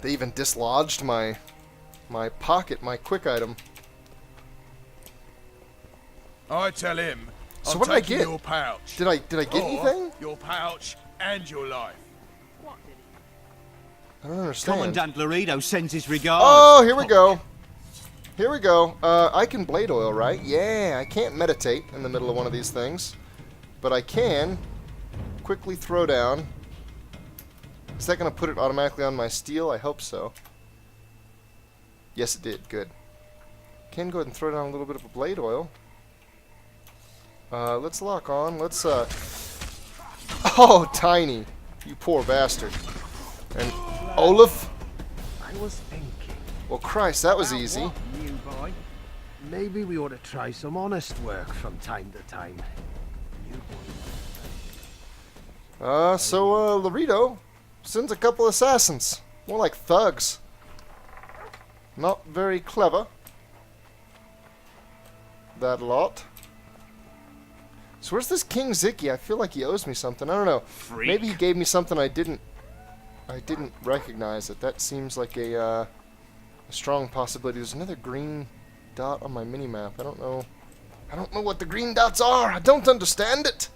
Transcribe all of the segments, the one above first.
They even dislodged my pocket, my quick item. I tell him. So I'm what did I taking get? your pouch. Did I get anything? Your pouch and your life. I don't understand. Commandant Laredo sends his regards. Oh, here we go. Here we go. I can blade oil, right? Yeah, I can't meditate in the middle of one of these things. But I can quickly throw down. Is that going to put it automatically on my steel? I hope so. Yes, it did. Good. Can go ahead and throw down a little bit of a blade oil. Let's lock on. Let's, Oh, Tiny. You poor bastard. And Olaf? I was thinking. Well, Christ, that was easy. New boy. Maybe we ought to try some honest work from time to time. So, Laredo sends a couple assassins. More like thugs. Not very clever. That lot. So where's this King Ziki? I feel like he owes me something. I don't know. Freak. Maybe he gave me something I didn't recognize it. That seems like a strong possibility. There's another green dot on my mini-map. I don't know what the green dots are. I don't understand it.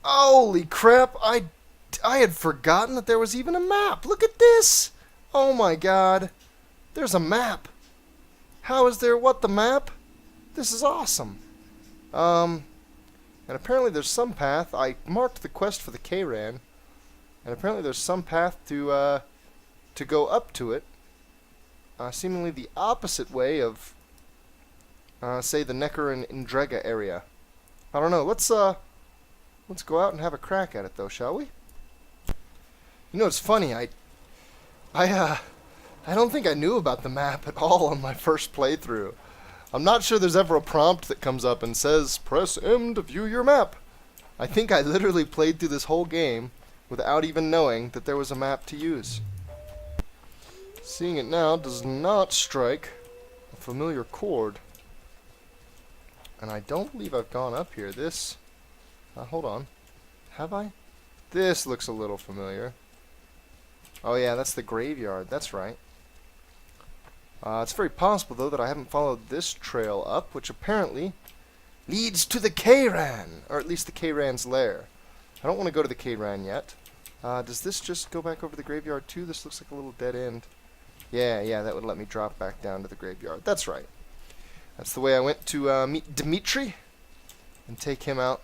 Holy crap. I had forgotten that there was even a map. Look at this. Oh my god. There's a map. How is there what the map? This is awesome. And apparently there's some path. I marked the quest for the Kayran, and apparently there's some path to go up to it. Seemingly the opposite way of, say, the Necker and Indrega area. I don't know. Let's go out and have a crack at it, though, shall we? You know, it's funny. I don't think I knew about the map at all on my first playthrough. I'm not sure there's ever a prompt that comes up and says, press M to view your map. I think I literally played through this whole game without even knowing that there was a map to use. Seeing it now does not strike a familiar chord. And I don't believe I've gone up here. This... hold on. Have I? This looks a little familiar. Oh yeah, that's the graveyard. That's right. It's very possible, though, that I haven't followed this trail up, which apparently leads to the Kayran, or at least the Kayran's lair. I don't want to go to the Kayran yet. Does this just go back over the graveyard, too? This looks like a little dead end. Yeah, that would let me drop back down to the graveyard. That's right. That's the way I went to meet Dimitri and take him out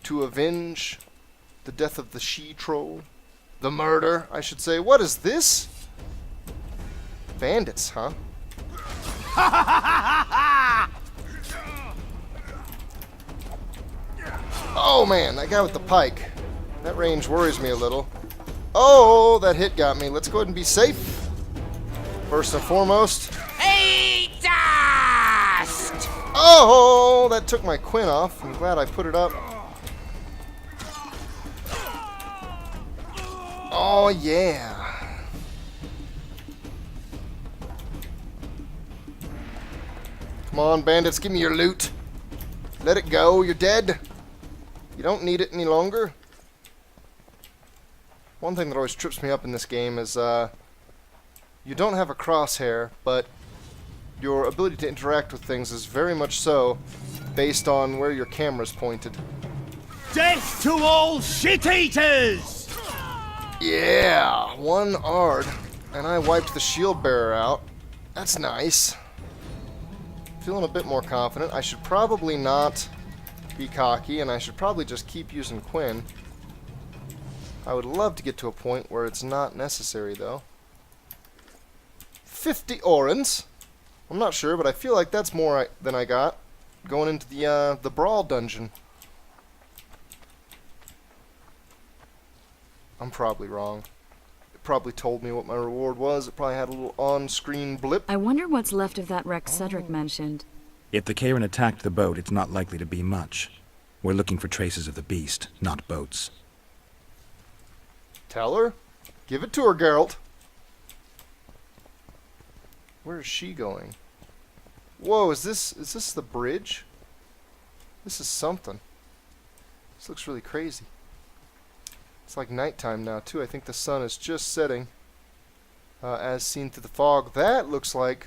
to avenge the death of the she-troll. The murder, I should say. What is this? Bandits, huh? Oh man, that guy with the pike. That range worries me a little. Oh, that hit got me. Let's go ahead and be safe. First and foremost. Hey, dust! Oh, that took my Quinn off. I'm glad I put it up. Oh yeah. Come on, bandits, give me your loot. Let it go, you're dead. You don't need it any longer. One thing that always trips me up in this game is you don't have a crosshair, but your ability to interact with things is very much so based on where your camera's pointed. Death to all shit-eaters! Yeah, one Ard, and I wiped the shield bearer out. That's nice. Feeling a bit more confident. I should probably not be cocky, and I should probably just keep using Quinn. I would love to get to a point where it's not necessary, though. 50 Orans. I'm not sure, but I feel like that's more than I got going into the Brawl dungeon. I'm probably wrong. It probably told me what my reward was. It probably had a little on-screen blip. I wonder what's left of that wreck Cedric mentioned. If the Kayran attacked the boat, it's not likely to be much. We're looking for traces of the beast, not boats. Tell her. Give it to her, Geralt. Where is she going? Whoa, is this the bridge? This is something. This looks really crazy. It's like nighttime now, too. I think the sun is just setting, as seen through the fog. That looks like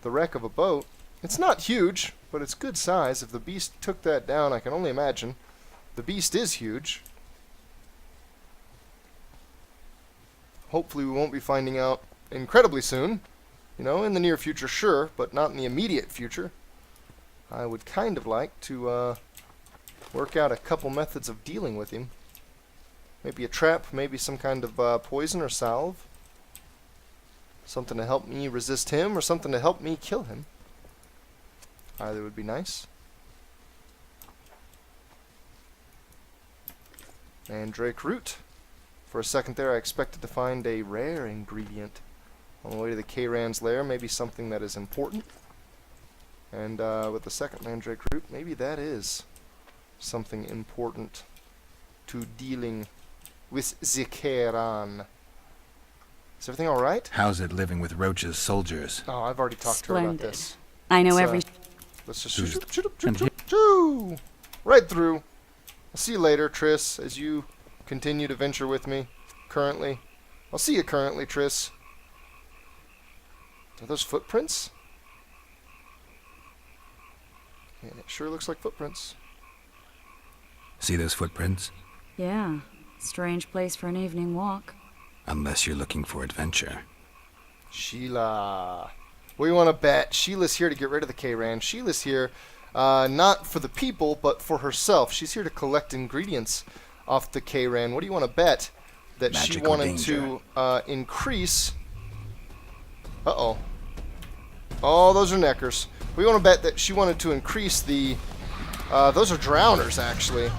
the wreck of a boat. It's not huge, but it's good size. If the beast took that down, I can only imagine. The beast is huge. Hopefully we won't be finding out incredibly soon. You know, in the near future, sure, but not in the immediate future. I would kind of like to work out a couple methods of dealing with him. Maybe a trap, maybe some kind of poison or salve. Something to help me resist him, or something to help me kill him. Either would be nice. Mandrake root. For a second there, I expected to find a rare ingredient on the way to the Kayran's lair. Maybe something that is important. And with the second mandrake root, maybe that is something important to dealing with the Kayran. Is everything all right? How's it living with Roach's soldiers? Oh, I've already talked to her about Splendid. this. I know Let's, every. Let's just Who's- shoot. Right through. I'll see you later, Triss, as you continue to venture with me. Currently. I'll see you currently, Triss. Are those footprints? Yeah, it sure looks like footprints. See those footprints? Yeah. Strange place for an evening walk. Unless you're looking for adventure. Sheila. What do you want to bet? Sheila's here to get rid of the Kayran. Sheila's here not for the people, but for herself. She's here to collect ingredients off the Kayran. What do you want to bet? That she Magic or wanted danger? to increase... Uh-oh. Oh, those are neckers. We want to bet that she wanted to increase the... those are drowners, actually.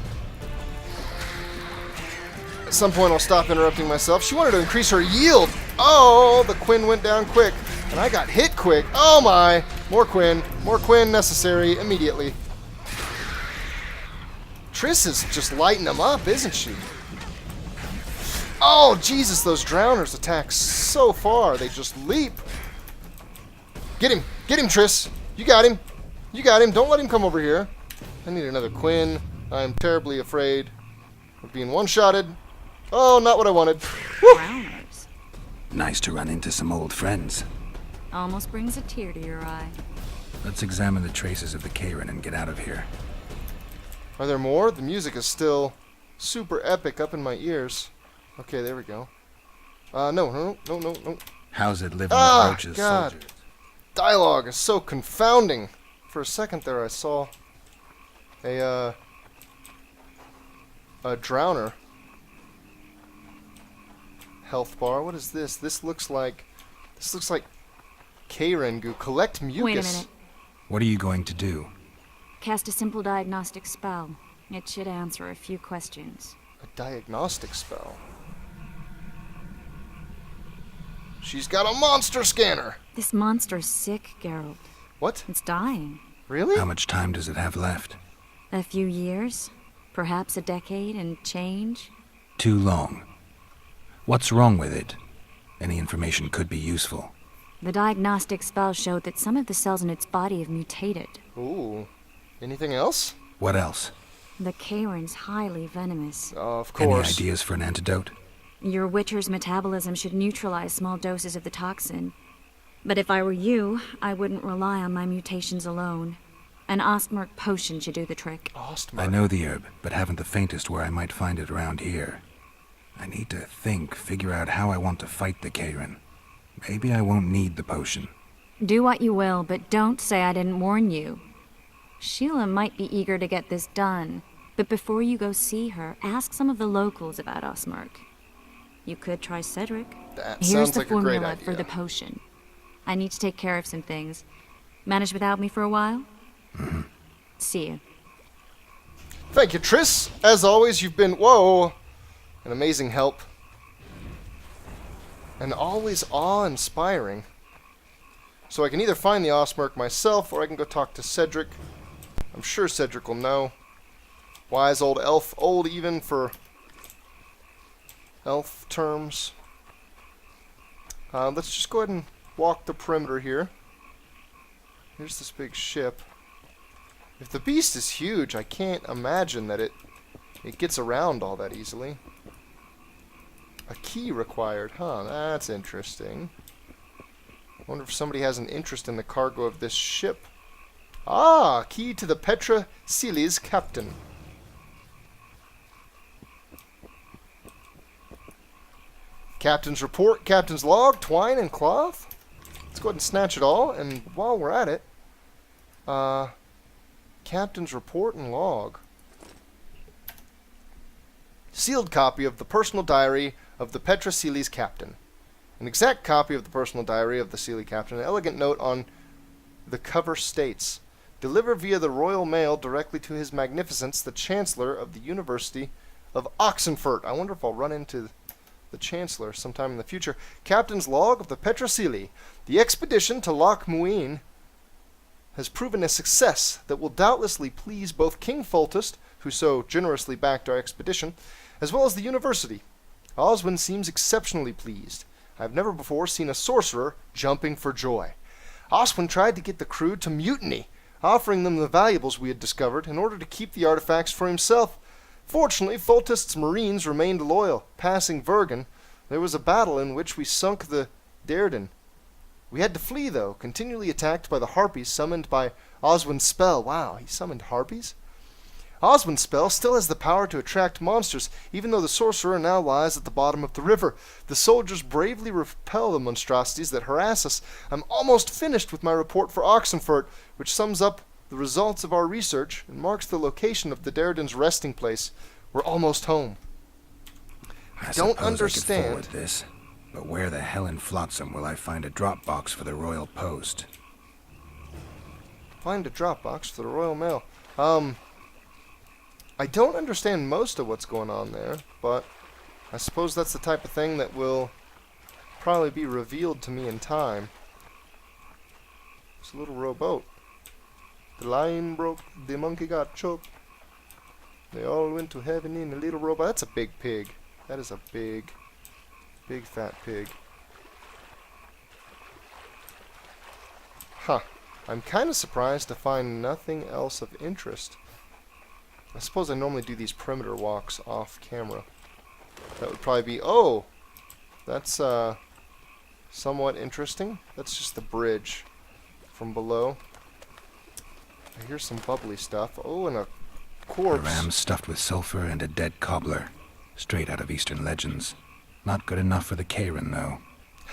At some point, I'll stop interrupting myself. She wanted to increase her yield. Oh, the Quinn went down quick. And I got hit quick. Oh, my. More Quinn. More Quinn necessary immediately. Triss is just lighting them up, isn't she? Oh, Jesus, those drowners attack so far. They just leap. Get him. Get him, Triss. You got him. You got him. Don't let him come over here. I need another Quinn. I'm terribly afraid of being one-shotted. Oh, not what I wanted. Woo! Drowners. Nice to run into some old friends. Almost brings a tear to your eye. Let's examine the traces of the Kayran and get out of here. Are there more? The music is still super epic up in my ears. Okay, there we go. No. How's it living Ah, with Roach's God. soldiers? Dialogue is so confounding. For a second there, I saw a drowner. Health bar. What is this? This looks like Kayran goo. Collect mucus. Wait a minute. What are you going to do? Cast a simple diagnostic spell. It should answer a few questions. A diagnostic spell. She's got a monster scanner. This monster's sick, Geralt. What? It's dying. Really? How much time does it have left? A few years? Perhaps a decade and change? Too long. What's wrong with it? Any information could be useful. The diagnostic spell showed that some of the cells in its body have mutated. Ooh. Anything else? What else? The Kayran's highly venomous. Of Any course. ideas for an antidote? Your Witcher's metabolism should neutralize small doses of the toxin. But if I were you, I wouldn't rely on my mutations alone. An Ostmark potion should do the trick. Ostmark. I know the herb, but haven't the faintest where I might find it around here. I need to figure out how I want to fight the Kayran. Maybe I won't need the potion. Do what you will, but don't say I didn't warn you. Sheila might be eager to get this done, but before you go see her, ask some of the locals about Ostmark. You could try Cedric. That Here's sounds the like a great formula idea. for the potion. I need to take care of some things. Manage without me for a while? See you. Thank you, Triss. As always, you've been, whoa, an amazing help. And always awe-inspiring. So I can either find the Ostmark myself, or I can go talk to Cedric. I'm sure Cedric will know. Wise old elf, old even for elf terms. Let's just go ahead and walk the perimeter here. Here's this big ship. If the beast is huge, I can't imagine that it gets around all that easily. A key required, huh? That's interesting. I wonder if somebody has an interest in the cargo of this ship. Ah, key to the Petra Sealy's captain. Captain's report, captain's log, twine and cloth. Let's go ahead and snatch it all, and while we're at it, captain's report and log. Sealed copy of the personal diary of the Petra Sealy's captain. An exact copy of the personal diary of the Sealy captain. An elegant note on the cover states, deliver via the Royal Mail directly to His Magnificence, the Chancellor of the University of Oxenfurt. I wonder if I'll run into the Chancellor sometime in the future. Captain's log of the Petra Sealy. The expedition to Loch Muine has proven a success that will doubtlessly please both King Foltest, who so generously backed our expedition, as well as the University. Oswin seems exceptionally pleased. I have never before seen a sorcerer jumping for joy. Oswin tried to get the crew to mutiny, offering them the valuables we had discovered in order to keep the artifacts for himself. Fortunately, Foltest's marines remained loyal. Passing Vergen, there was a battle in which we sunk the Derden. We had to flee, though, continually attacked by the harpies summoned by Oswin's spell. Wow, he summoned harpies? Oswin's spell still has the power to attract monsters, even though the sorcerer now lies at the bottom of the river. The soldiers bravely repel the monstrosities that harass us. I'm almost finished with my report for Oxenfurt, which sums up the results of our research and marks the location of the Derden's resting place. We're almost home. I don't understand. I could forward this, but where the hell in Flotsam will I find a drop box for the Royal Post? Find a drop box for the Royal Mail. I don't understand most of what's going on there, but I suppose that's the type of thing that will probably be revealed to me in time. It's a little rowboat. The line broke, the monkey got choked. They all went to heaven in a little rowboat. That's a big pig. That is a big, big fat pig. Huh. I'm kind of surprised to find nothing else of interest. I suppose I normally do these perimeter walks off camera. That would probably be... Oh! That's, somewhat interesting. That's just the bridge from below. I hear some bubbly stuff. Oh, and a corpse. A ram stuffed with sulfur and a dead cobbler. Straight out of Eastern legends. Not good enough for the Kayran, though.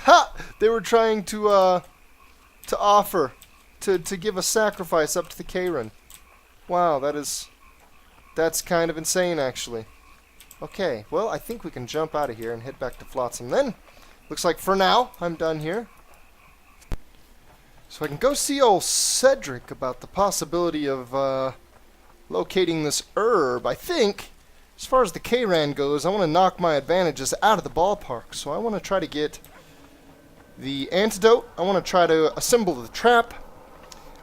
Ha! They were trying to offer. To give a sacrifice up to the Kayran. Wow, that's kind of insane, actually. Okay, well, I think we can jump out of here and head back to Flotsam then. Looks like for now, I'm done here. So I can go see old Cedric about the possibility of locating this herb. I think, as far as the Kayran goes, I want to knock my advantages out of the ballpark. So I want to try to get the antidote. I want to try to assemble the trap.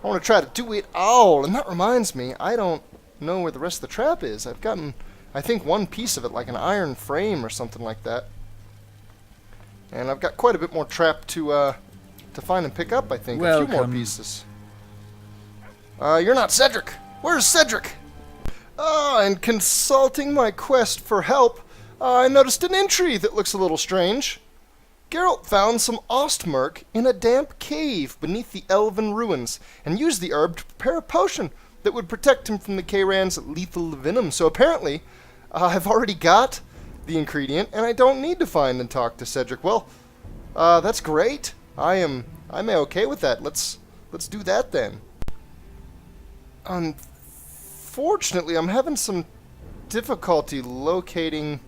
I want to try to do it all. And that reminds me, I don't know where the rest of the trap is. I've gotten, I think, one piece of it, like an iron frame or something like that. And I've got quite a bit more trap to find and pick up, I think. A few more pieces. You're not Cedric. Where's Cedric? And consulting my quest for help, I noticed an entry that looks a little strange. Geralt found some Ostmerk in a damp cave beneath the elven ruins, and used the herb to prepare a potion that would protect him from the Kayran's lethal venom. So apparently, I've already got the ingredient, and I don't need to find and talk to Cedric. Well, that's great. I'm okay with that. Let's do that then. Unfortunately, I'm having some difficulty locating...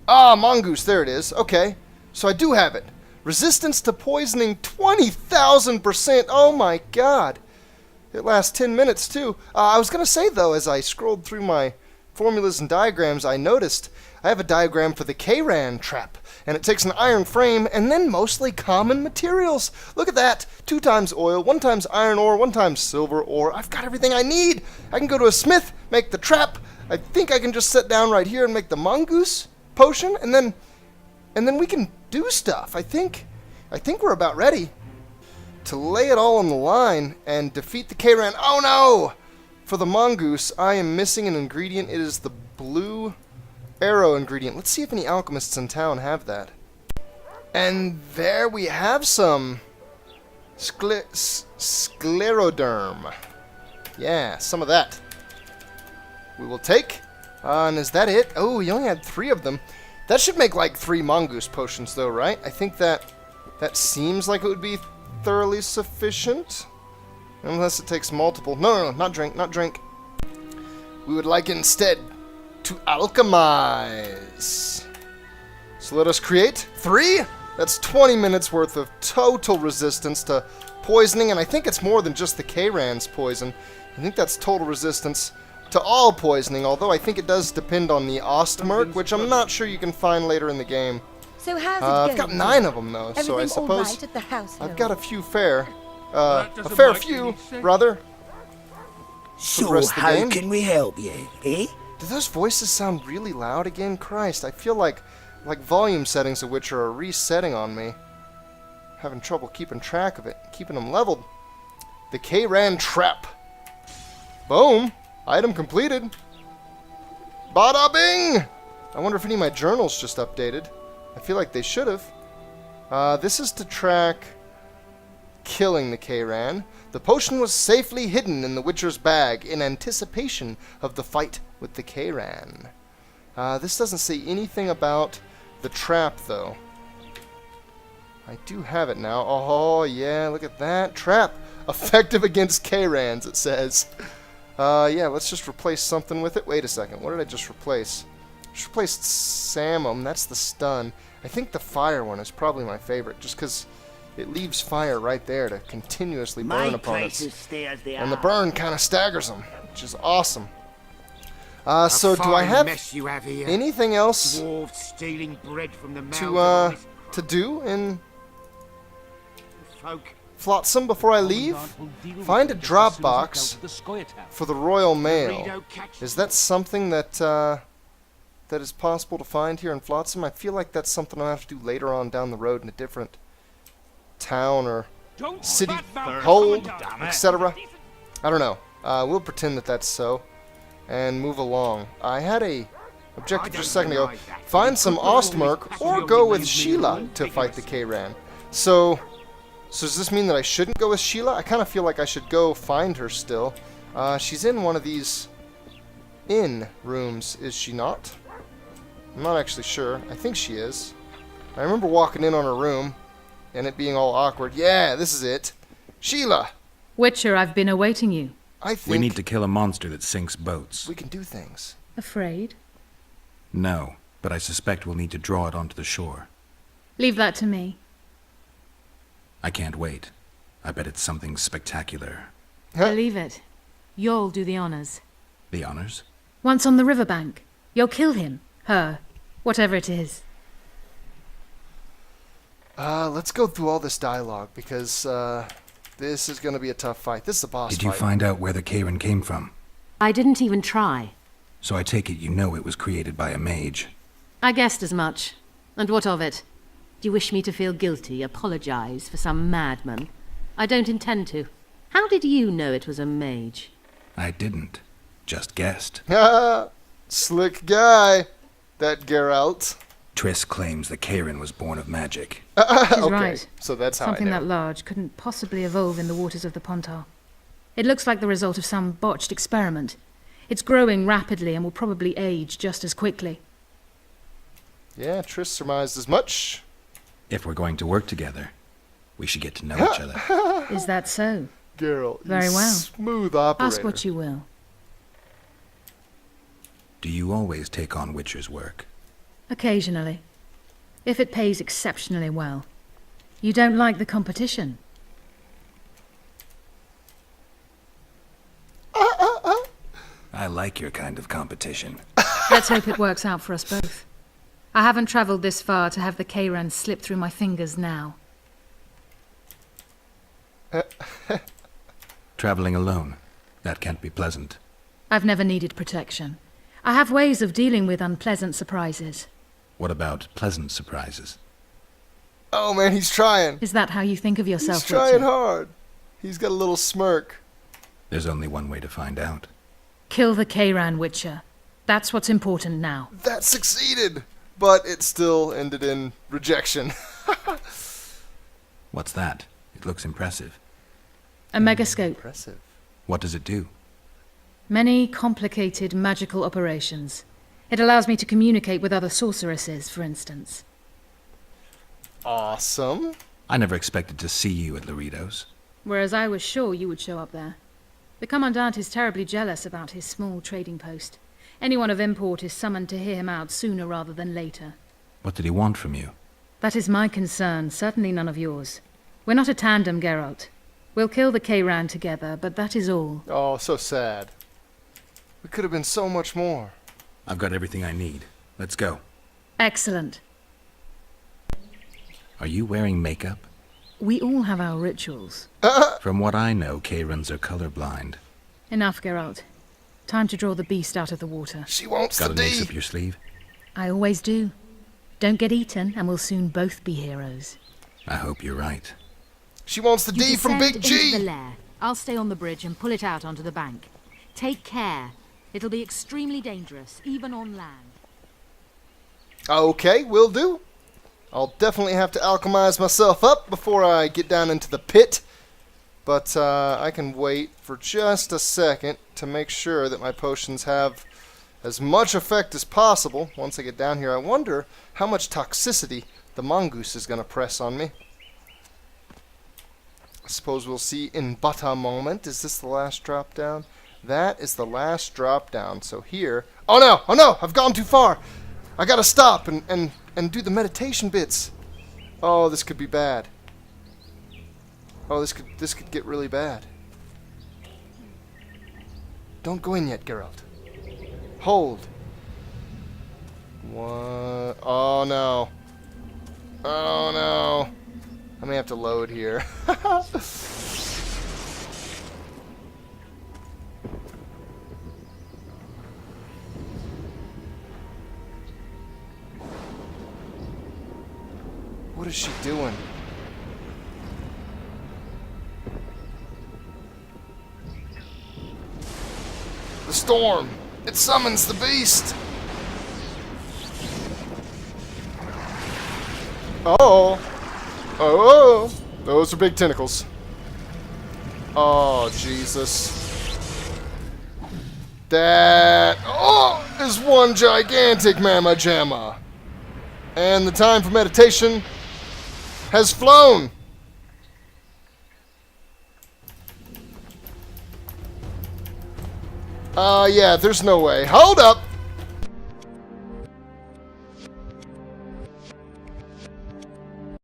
Mongoose, there it is. Okay, so I do have it. Resistance to poisoning 20,000%. Oh my god. It lasts 10 minutes, too. I was going to say, though, as I scrolled through my formulas and diagrams, I noticed I have a diagram for the Kayran trap, and it takes an iron frame and then mostly common materials. Look at that. 2 times oil, 1 times iron ore, 1 times silver ore. I've got everything I need. I can go to a smith, make the trap. I think I can just sit down right here and make the mongoose potion, and then we can do stuff. I think we're about ready to lay it all on the line and defeat the Kayran. Oh no! For the mongoose, I am missing an ingredient. It is the blue arrow ingredient. Let's see if any alchemists in town have that. And there we have some scleroderm. Yeah, some of that. We will take. And is that it? Oh, he only had 3 of them. That should make like 3 mongoose potions though, right? I think that seems like it would be thoroughly sufficient. Unless it takes multiple. No, not drink, not drink. We would like instead to alchemize. So let us create 3. That's 20 minutes worth of total resistance to poisoning, and I think it's more than just the Kayran's poison. I think that's total resistance to all poisoning, although I think it does depend on the Ostmark, which I'm not sure you can find later in the game. So how's it I've got going? 9 of them though, so I Everything all suppose right at the household? I've got a few fair. That A doesn't fair make few, any sense. rather. So rest of the how game? can we help you, eh? Do those voices sound really loud again? Christ, I feel like volume settings of which are resetting on me. Having trouble keeping track of it, keeping them leveled. The Kayran trap. Boom. Item completed. Bada bing! I wonder if any of my journals just updated. I feel like they should have. This is to track killing the Kayran. The potion was safely hidden in the Witcher's bag in anticipation of the fight with the Kayran. This doesn't say anything about the trap, though. I do have it now. Oh, yeah, look at that. Trap. Effective against Kayrans, it says. Yeah, let's just replace something with it. Wait a second. What did I just replace? Just replaced Samum. That's the stun. I think the fire one is probably my favorite, just because it leaves fire right there to continuously burn My opponents. places stay as they And the are. burn kind of staggers them, which is awesome. So do I Fine have mess you have here. anything else Dwarves stealing bread from the mouths of to honest do in folk. Flotsam before I leave? Find a drop box for the Royal Mail. Burrito catch- Is that something that that is possible to find here in Flotsam? I feel like that's something I'll have to do later on down the road in a different town or city, hold, etc. I don't know. We'll pretend that that's so and move along. I had a objective just a second ago. Find some Ostmark or go with Sheila to fight the Kayran. So does this mean that I shouldn't go with Sheila? I kind of feel like I should go find her still. She's in one of these inn rooms, is she not? I'm not actually sure. I think she is. I remember walking in on her room and it being all awkward. Yeah, this is it. Sheila! Witcher, I've been awaiting you. I think We need to kill a monster that sinks boats. we can do things. Afraid? No, but I suspect we'll need to draw it onto the shore. Leave that to me. I can't wait. I bet it's something spectacular. Believe it. You'll do the honors. The honors? Once on the riverbank, you'll kill him, her, whatever it is. Let's go through all this dialogue because this is going to be a tough fight. This is a boss Did you fight. find out where the Kayran came from? I didn't even try. So I take it you know it was created by a mage. I guessed as much. And what of it? Do you wish me to feel guilty, apologize for some madman? I don't intend to. How did you know it was a mage? I didn't. Just guessed. Slick guy, that Geralt. Triss claims the Kayran was born of magic. He's Okay, right. so that's how Something I know. that large couldn't possibly evolve in the waters of the Pontar. It looks like the result of some botched experiment. It's growing rapidly and will probably age just as quickly. Yeah, Triss surmised as much. If we're going to work together, we should get to know each other. Is that so? Geralt, you Very well. smooth operator. Ask what you will. Do you always take on Witcher's work? Occasionally. If it pays exceptionally well. You don't like the competition? I like your kind of competition. Let's hope it works out for us both. I haven't travelled this far to have the Kayran slip through my fingers now. Traveling alone. That can't be pleasant. I've never needed protection. I have ways of dealing with unpleasant surprises. What about pleasant surprises? Oh man, he's trying. Is that how you think of yourself, He's trying Witcher? hard. He's got a little smirk. There's only one way to find out. Kill the Kayran, Witcher. That's what's important now. That succeeded, but it still ended in rejection. What's that? It looks impressive. A megascope. Impressive. What does it do? Many complicated magical operations. It allows me to communicate with other sorceresses, for instance. Awesome. I never expected to see you at Laredo's. Whereas I was sure you would show up there. The Commandant is terribly jealous about his small trading post. Anyone of import is summoned to hear him out sooner rather than later. What did he want from you? That is my concern, certainly none of yours. We're not a tandem, Geralt. We'll kill the Kayran together, but that is all. Oh, so sad. We could have been so much more. I've got everything I need. Let's go. Excellent. Are you wearing makeup? We all have our rituals. From what I know, Kayrans are colorblind. Enough, Geralt. Time to draw the beast out of the water. She wants Got the an ace D. up your sleeve? I always do. Don't get eaten, and we'll soon both be heroes. I hope you're right. She wants the D from Big Into G. the lair. I'll stay on the bridge and pull it out onto the bank. Take care. It'll be extremely dangerous, even on land. Okay, will do. I'll definitely have to alchemize myself up before I get down into the pit. But I can wait for just a second to make sure that my potions have as much effect as possible once I get down here. I wonder how much toxicity the mongoose is going to press on me. I suppose we'll see in but a moment. Is this the last drop down? That is the last drop down. So here... Oh no! Oh no! I've gone too far! I gotta stop and do the meditation bits. Oh, this could be bad. Oh, this could get really bad. Don't go in yet, Geralt. Hold. What? Oh no. Oh no. I may have to load here. What is she doing? The storm! It summons the beast! Oh! Oh! Those are big tentacles. Oh, Jesus. That... Oh! Is one gigantic mamma jamma. And the time for meditation has flown. Yeah, there's no way. Hold up!